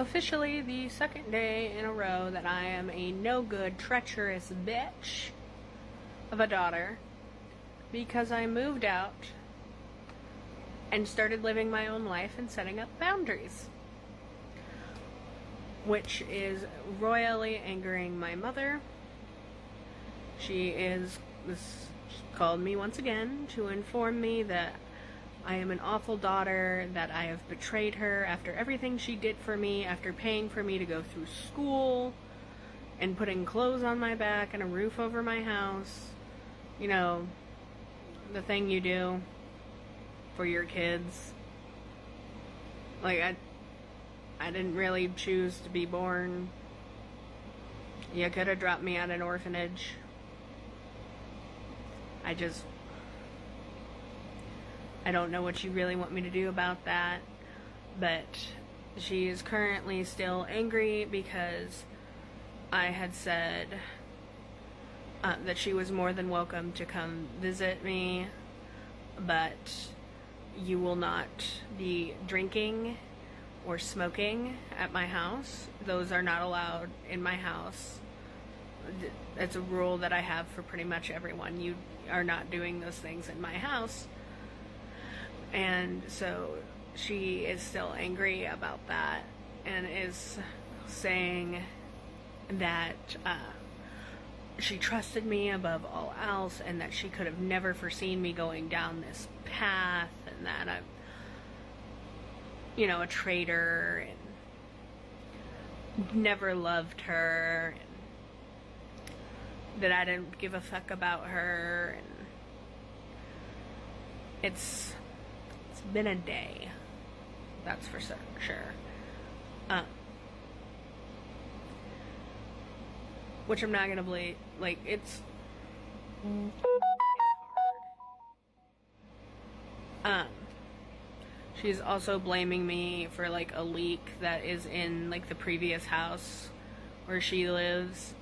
officially the second day in a row that I am a no good, treacherous bitch of a daughter because I moved out and started living my own life and setting up boundaries, which is royally angering my mother. She called me once again to inform me that I am an awful daughter, that I have betrayed her after everything she did for me, after paying for me to go through school and putting clothes on my back and a roof over my house. You know, the thing you do for your kids. Like, I didn't really choose to be born. You could have dropped me at an orphanage. I don't know what you really want me to do about that, but she is currently still angry because I had said that she was more than welcome to come visit me, but you will not be drinking or smoking at my house. Those are not allowed in my house. It's a rule that I have for pretty much everyone. You are not doing those things in my house. And so she is still angry about that and is saying that she trusted me above all else and that she could have never foreseen me going down this path, and that I'm, a traitor and never loved her, and that I didn't give a fuck about her. And it's been a day, that's for sure. Which I'm not gonna believe. Like, it's hard. She's also blaming me for like a leak that is in like the previous house where she lives,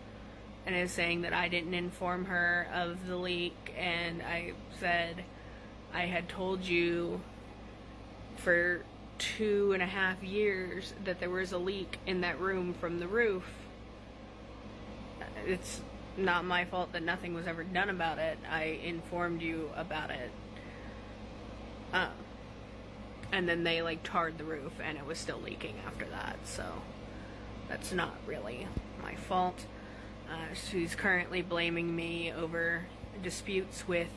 and is saying that I didn't inform her of the leak. And I said I had told you for 2.5 years that there was a leak in that room from the roof. It's not my fault that nothing was ever done about it. I informed you about it. And then they like tarred the roof and it was still leaking after that. So that's not really my fault. She's currently blaming me over disputes with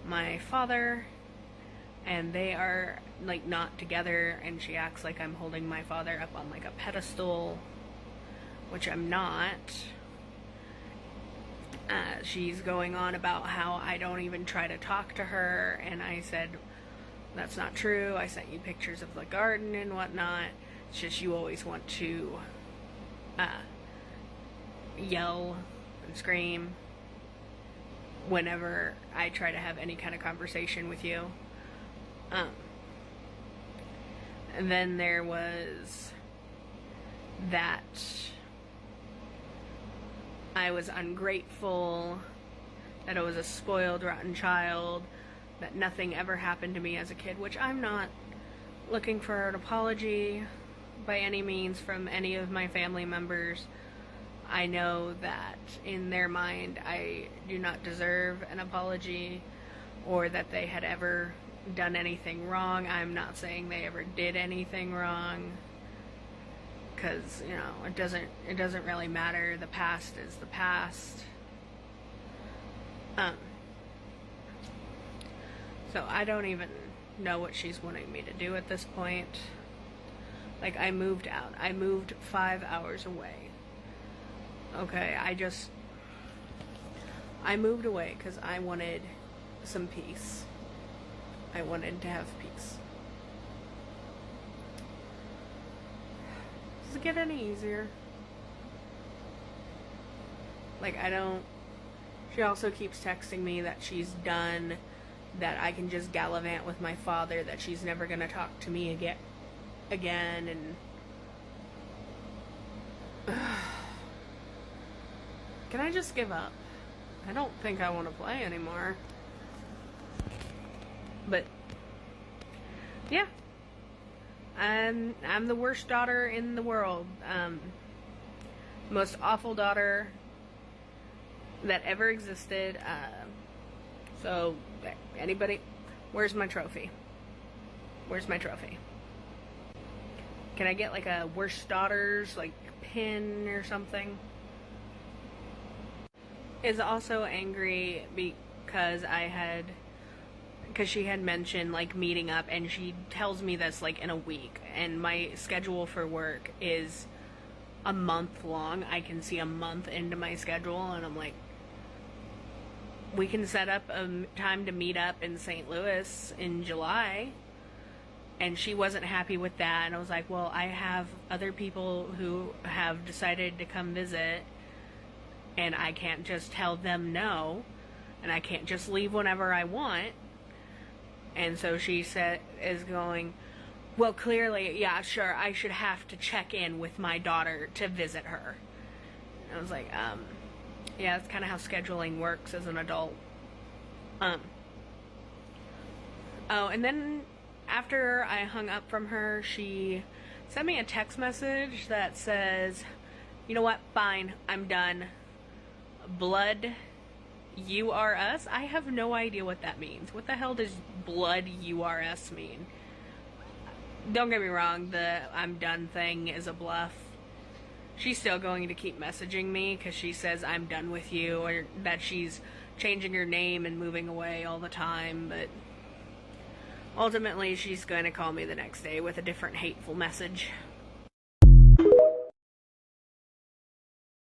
my father, and they are like not together, and she acts like I'm holding my father up on like a pedestal, which I'm not. She's going on about how I don't even try to talk to her, and I said that's not true. I sent you pictures of the garden and whatnot. It's just you always want to yell and scream whenever I try to have any kind of conversation with you. And then there was that I was ungrateful, that I was a spoiled, rotten child, that nothing ever happened to me as a kid, which I'm not looking for an apology by any means from any of my family members. I know that in their mind I do not deserve an apology, or that they had ever done anything wrong. I'm not saying they ever did anything wrong, because it doesn't really matter. The past is the past. So I don't even know what she's wanting me to do at this point. Like, I moved out. I moved 5 hours away. Okay, I moved away because I wanted some peace. I wanted to have peace. Does it get any easier? Like, she also keeps texting me that she's done, that I can just gallivant with my father, that she's never gonna talk to me again, and can I just give up? I don't think I want to play anymore. But yeah, I'm the worst daughter in the world. Most awful daughter that ever existed. So, anybody, where's my trophy? Where's my trophy? Can I get like a worst daughters like pin or something? Is also angry because she had mentioned like meeting up, and she tells me this like in a week, and my schedule for work is a month long. I can see a month into my schedule, and I'm like, we can set up a time to meet up in St. Louis in July. And she wasn't happy with that, and I was like, well, I have other people who have decided to come visit, and I can't just tell them no, and I can't just leave whenever I want. And so she is going, well, clearly, yeah, sure, I should have to check in with my daughter to visit her. And I was like, yeah, that's kind of how scheduling works as an adult. Oh, and then after I hung up from her, she sent me a text message that says, you know what, fine, I'm done. Blood, you are us? I have no idea what that means. What the hell does blood, you are us mean? Don't get me wrong, the I'm done thing is a bluff. She's still going to keep messaging me because she says I'm done with you, or that she's changing her name and moving away all the time, but ultimately she's going to call me the next day with a different hateful message.